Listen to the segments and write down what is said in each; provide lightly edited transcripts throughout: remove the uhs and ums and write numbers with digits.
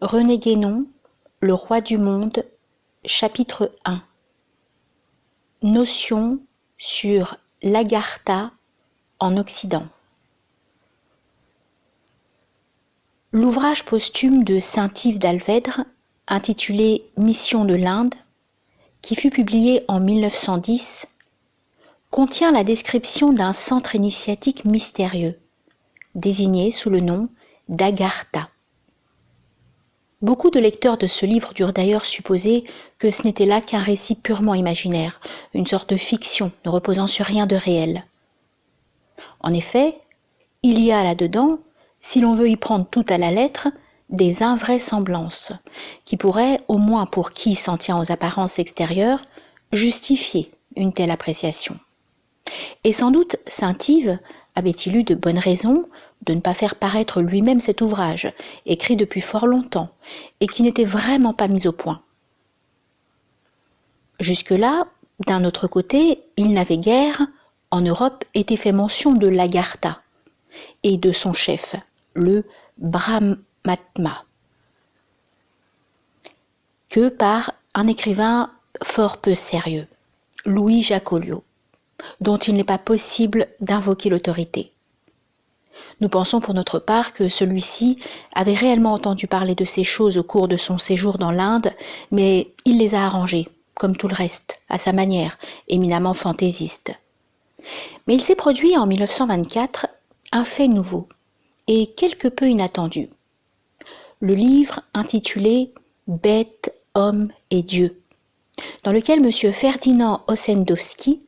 René Guénon, Le roi du monde, chapitre 1. Notion sur l'Agartha en Occident. L'ouvrage posthume de Saint-Yves d'Alvèdre, intitulé Mission de l'Inde, qui fut publié en 1910, contient la description d'un centre initiatique mystérieux, désigné sous le nom d'Agartha. Beaucoup de lecteurs de ce livre durent d'ailleurs supposer que ce n'était là qu'un récit purement imaginaire, une sorte de fiction ne reposant sur rien de réel. En effet, il y a là-dedans, si l'on veut y prendre tout à la lettre, des invraisemblances, qui pourraient, au moins pour qui s'en tient aux apparences extérieures, justifier une telle appréciation. Et sans doute Saint-Yves avait-il eu de bonnes raisons de ne pas faire paraître lui-même cet ouvrage, écrit depuis fort longtemps, et qui n'était vraiment pas mis au point. Jusque-là, d'un autre côté, il n'avait guère, en Europe, été fait mention de l'Agartha, et de son chef, le Brahmatma, que par un écrivain fort peu sérieux, Louis Jacolliot, dont il n'est pas possible d'invoquer l'autorité. Nous pensons pour notre part que celui-ci avait réellement entendu parler de ces choses au cours de son séjour dans l'Inde, mais il les a arrangées, comme tout le reste, à sa manière, éminemment fantaisiste. Mais il s'est produit en 1924 un fait nouveau, et quelque peu inattendu. Le livre intitulé « Bêtes, hommes et dieux », dans lequel M. Ferdinand Ossendowski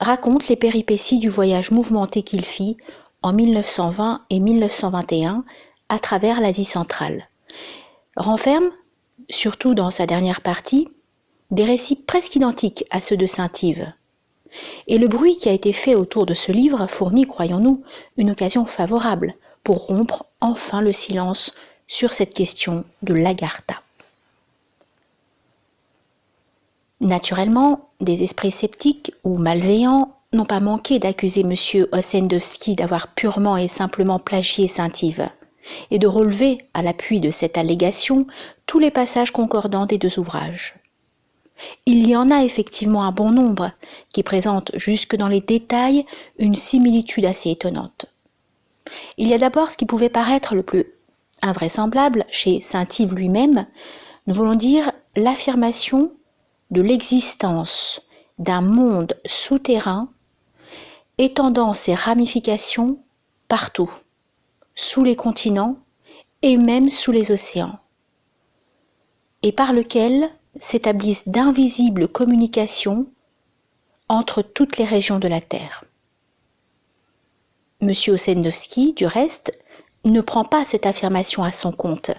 raconte les péripéties du voyage mouvementé qu'il fit en 1920 et 1921 à travers l'Asie centrale, renferme, surtout dans sa dernière partie, des récits presque identiques à ceux de Saint-Yves. Et le bruit qui a été fait autour de ce livre fournit, croyons-nous, une occasion favorable pour rompre enfin le silence sur cette question de l'Agartha. Naturellement, des esprits sceptiques ou malveillants n'ont pas manqué d'accuser M. Ossendowski d'avoir purement et simplement plagié Saint-Yves, et de relever, à l'appui de cette allégation, tous les passages concordants des deux ouvrages. Il y en a effectivement un bon nombre, qui présentent jusque dans les détails une similitude assez étonnante. Il y a d'abord ce qui pouvait paraître le plus invraisemblable chez Saint-Yves lui-même, nous voulons dire l'affirmation de l'existence d'un monde souterrain étendant ses ramifications partout, sous les continents et même sous les océans, et par lequel s'établissent d'invisibles communications entre toutes les régions de la Terre. M. Ossendowski, du reste, ne prend pas cette affirmation à son compte.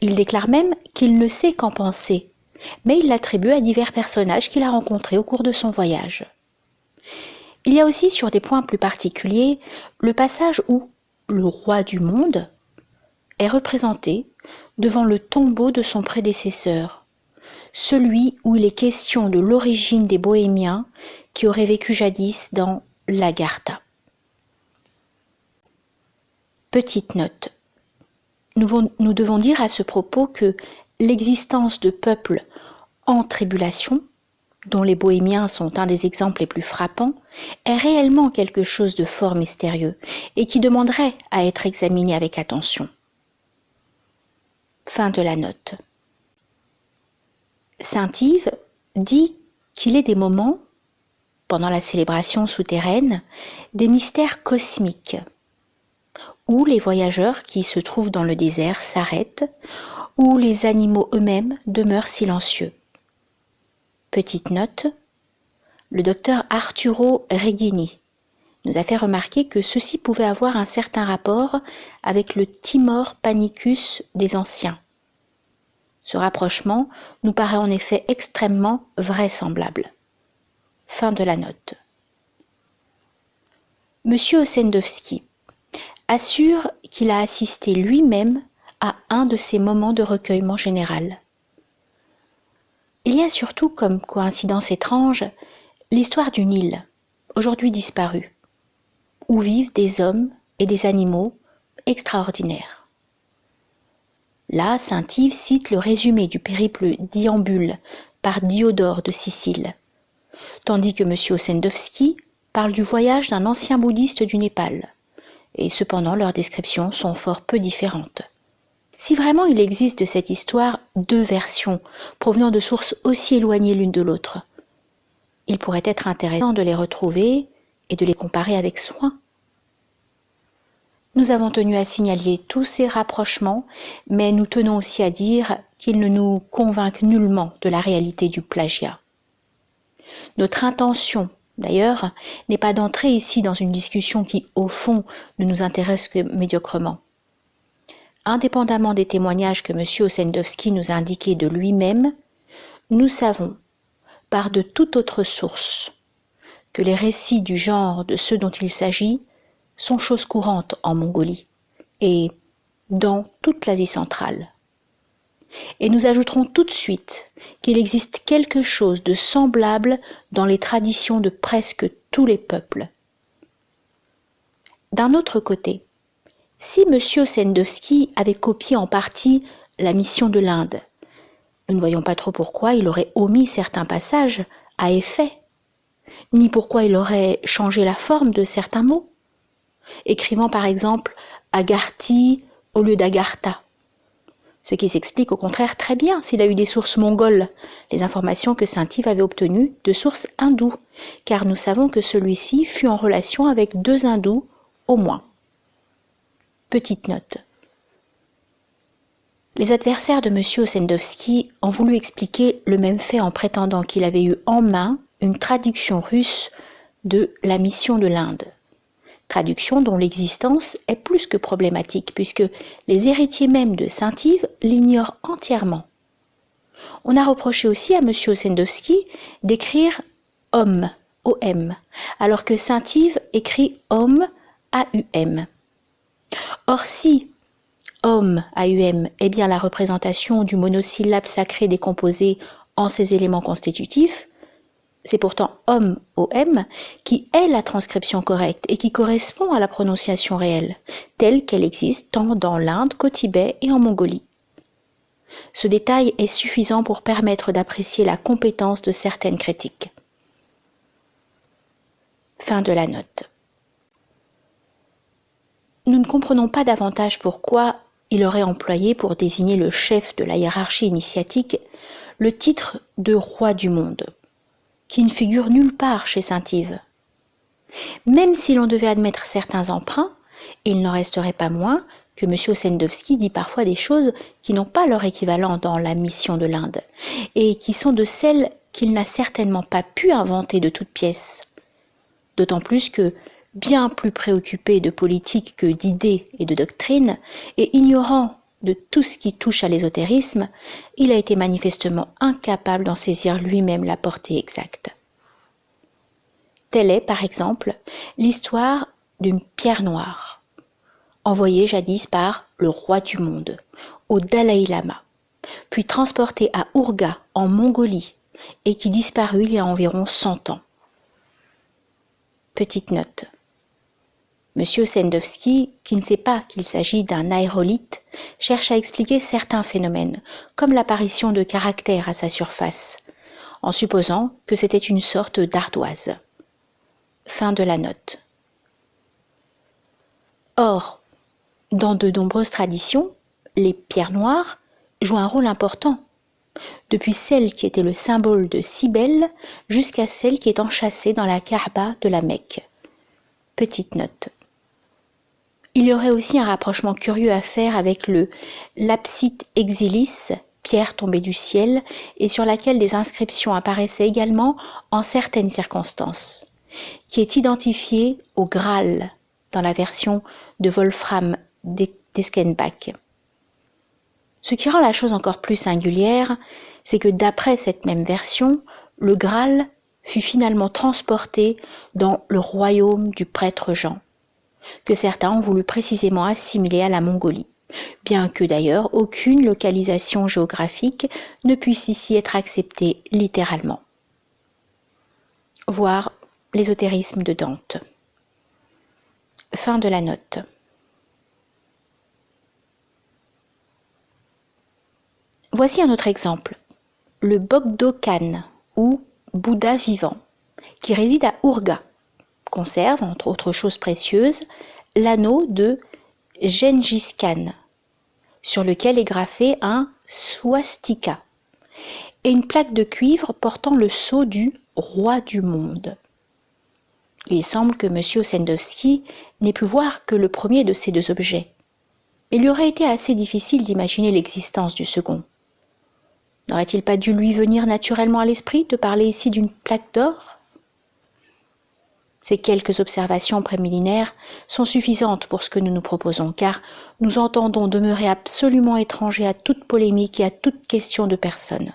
Il déclare même qu'il ne sait qu'en penser, mais il l'attribue à divers personnages qu'il a rencontrés au cours de son voyage. Il y a aussi, sur des points plus particuliers, le passage où le roi du monde est représenté devant le tombeau de son prédécesseur, celui où il est question de l'origine des Bohémiens qui auraient vécu jadis dans l'Agartha. Petite note. Nous devons dire à ce propos que l'existence de peuples en tribulation, dont les Bohémiens sont un des exemples les plus frappants, est réellement quelque chose de fort mystérieux et qui demanderait à être examiné avec attention. Fin de la note. Saint-Yves dit qu'il est des moments, pendant la célébration souterraine, des mystères cosmiques, où les voyageurs qui se trouvent dans le désert s'arrêtent, où les animaux eux-mêmes demeurent silencieux. Petite note, le docteur Arturo Regini nous a fait remarquer que ceci pouvait avoir un certain rapport avec le Timor panicus des anciens. Ce rapprochement nous paraît en effet extrêmement vraisemblable. Fin de la note. M. Ossendowski assure qu'il a assisté lui-même à un de ces moments de recueillement général. Il y a surtout comme coïncidence étrange l'histoire d'une île, aujourd'hui disparue, où vivent des hommes et des animaux extraordinaires. Là, saint Yves cite le résumé du périple d'Iambule par Diodore de Sicile, tandis que M. Ossendowski parle du voyage d'un ancien bouddhiste du Népal, et cependant leurs descriptions sont fort peu différentes. Si vraiment il existe de cette histoire deux versions provenant de sources aussi éloignées l'une de l'autre, il pourrait être intéressant de les retrouver et de les comparer avec soin. Nous avons tenu à signaler tous ces rapprochements, mais nous tenons aussi à dire qu'ils ne nous convainquent nullement de la réalité du plagiat. Notre intention, d'ailleurs, n'est pas d'entrer ici dans une discussion qui, au fond, ne nous intéresse que médiocrement. Indépendamment des témoignages que M. Ossendowski nous a indiqués de lui-même, nous savons, par de toute autre source, que les récits du genre de ceux dont il s'agit sont choses courantes en Mongolie et dans toute l'Asie centrale. Et nous ajouterons tout de suite qu'il existe quelque chose de semblable dans les traditions de presque tous les peuples. D'un autre côté, si M. Ossendowski avait copié en partie la mission de l'Inde, nous ne voyons pas trop pourquoi il aurait omis certains passages à effet, ni pourquoi il aurait changé la forme de certains mots, écrivant par exemple Agarthi au lieu d'Agartha, ce qui s'explique au contraire très bien s'il a eu des sources mongoles, les informations que saint Yves avait obtenues de sources hindoues, car nous savons que celui-ci fut en relation avec 2 hindous au moins. Petite note. Les adversaires de M. Ossendowski ont voulu expliquer le même fait en prétendant qu'il avait eu en main une traduction russe de la mission de l'Inde. Traduction dont l'existence est plus que problématique, puisque les héritiers même de saint Yves l'ignorent entièrement. On a reproché aussi à M. Ossendowski d'écrire « homme », O-M, alors que saint Yves écrit « homme », A-U-M. Or si homme, A-U-M, est bien la représentation du monosyllabe sacré décomposé en ses éléments constitutifs, c'est pourtant homme, O-M, qui est la transcription correcte et qui correspond à la prononciation réelle, telle qu'elle existe tant dans l'Inde qu'au Tibet et en Mongolie. Ce détail est suffisant pour permettre d'apprécier la compétence de certaines critiques. Fin de la note. Nous ne comprenons pas davantage pourquoi il aurait employé pour désigner le chef de la hiérarchie initiatique le titre de roi du monde, qui ne figure nulle part chez saint Yves. Même si l'on devait admettre certains emprunts, il n'en resterait pas moins que M. Ossendowski dit parfois des choses qui n'ont pas leur équivalent dans la mission de l'Inde, et qui sont de celles qu'il n'a certainement pas pu inventer de toutes pièces. D'autant plus que, bien plus préoccupé de politique que d'idées et de doctrine, et ignorant de tout ce qui touche à l'ésotérisme, il a été manifestement incapable d'en saisir lui-même la portée exacte. Telle est, par exemple, l'histoire d'une pierre noire, envoyée jadis par le roi du monde, au Dalai Lama, puis transportée à Urga, en Mongolie, et qui disparut il y a environ 100 ans. Petite note. M. Ossendowski, qui ne sait pas qu'il s'agit d'un aérolithe, cherche à expliquer certains phénomènes, comme l'apparition de caractères à sa surface, en supposant que c'était une sorte d'ardoise. Fin de la note. Or, dans de nombreuses traditions, les pierres noires jouent un rôle important, depuis celle qui était le symbole de Cybèle jusqu'à celle qui est enchâssée dans la Kaaba de la Mecque. Petite note. Il y aurait aussi un rapprochement curieux à faire avec le lapsite exilis, pierre tombée du ciel, et sur laquelle des inscriptions apparaissaient également en certaines circonstances, qui est identifié au Graal dans la version de Wolfram d'Eschenbach. Ce qui rend la chose encore plus singulière, c'est que d'après cette même version, le Graal fut finalement transporté dans le royaume du prêtre Jean, que certains ont voulu précisément assimiler à la Mongolie, bien que d'ailleurs aucune localisation géographique ne puisse ici être acceptée littéralement. Voir l'ésotérisme de Dante. Fin de la note. Voici un autre exemple, le Bogdokan, ou Bouddha vivant, qui réside à Urga, conserve, entre autres choses précieuses, l'anneau de Gengis Khan, sur lequel est graffé un swastika, et une plaque de cuivre portant le sceau du roi du monde. Il semble que M. Ossendowski n'ait pu voir que le premier de ces deux objets. Il lui aurait été assez difficile d'imaginer l'existence du second. N'aurait-il pas dû lui venir naturellement à l'esprit de parler ici d'une plaque d'or ? Ces quelques observations préliminaires sont suffisantes pour ce que nous nous proposons, car nous entendons demeurer absolument étrangers à toute polémique et à toute question de personne.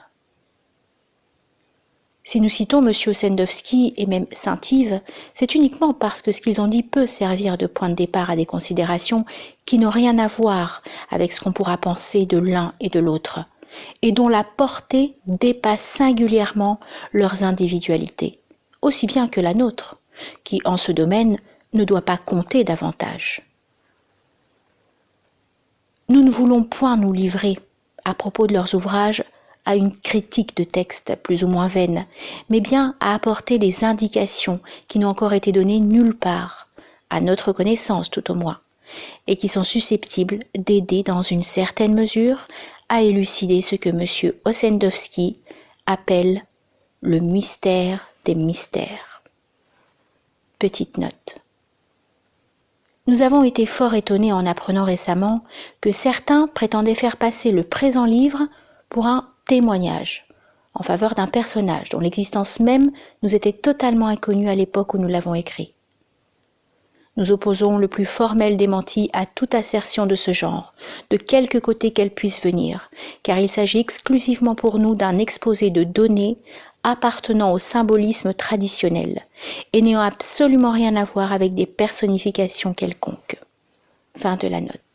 Si nous citons M. Ossendowski et même Saint-Yves, c'est uniquement parce que ce qu'ils ont dit peut servir de point de départ à des considérations qui n'ont rien à voir avec ce qu'on pourra penser de l'un et de l'autre, et dont la portée dépasse singulièrement leurs individualités, aussi bien que la nôtre, qui en ce domaine ne doit pas compter davantage. Nous ne voulons point nous livrer, à propos de leurs ouvrages, à une critique de texte plus ou moins vaine, mais bien à apporter des indications qui n'ont encore été données nulle part, à notre connaissance tout au moins, et qui sont susceptibles d'aider dans une certaine mesure à élucider ce que M. Ossendowski appelle le mystère des mystères. Petite note. Nous avons été fort étonnés en apprenant récemment que certains prétendaient faire passer le présent livre pour un témoignage en faveur d'un personnage dont l'existence même nous était totalement inconnue à l'époque où nous l'avons écrit. Nous opposons le plus formel démenti à toute assertion de ce genre, de quelque côté qu'elle puisse venir, car il s'agit exclusivement pour nous d'un exposé de données appartenant au symbolisme traditionnel et n'ayant absolument rien à voir avec des personnifications quelconques. Fin de la note.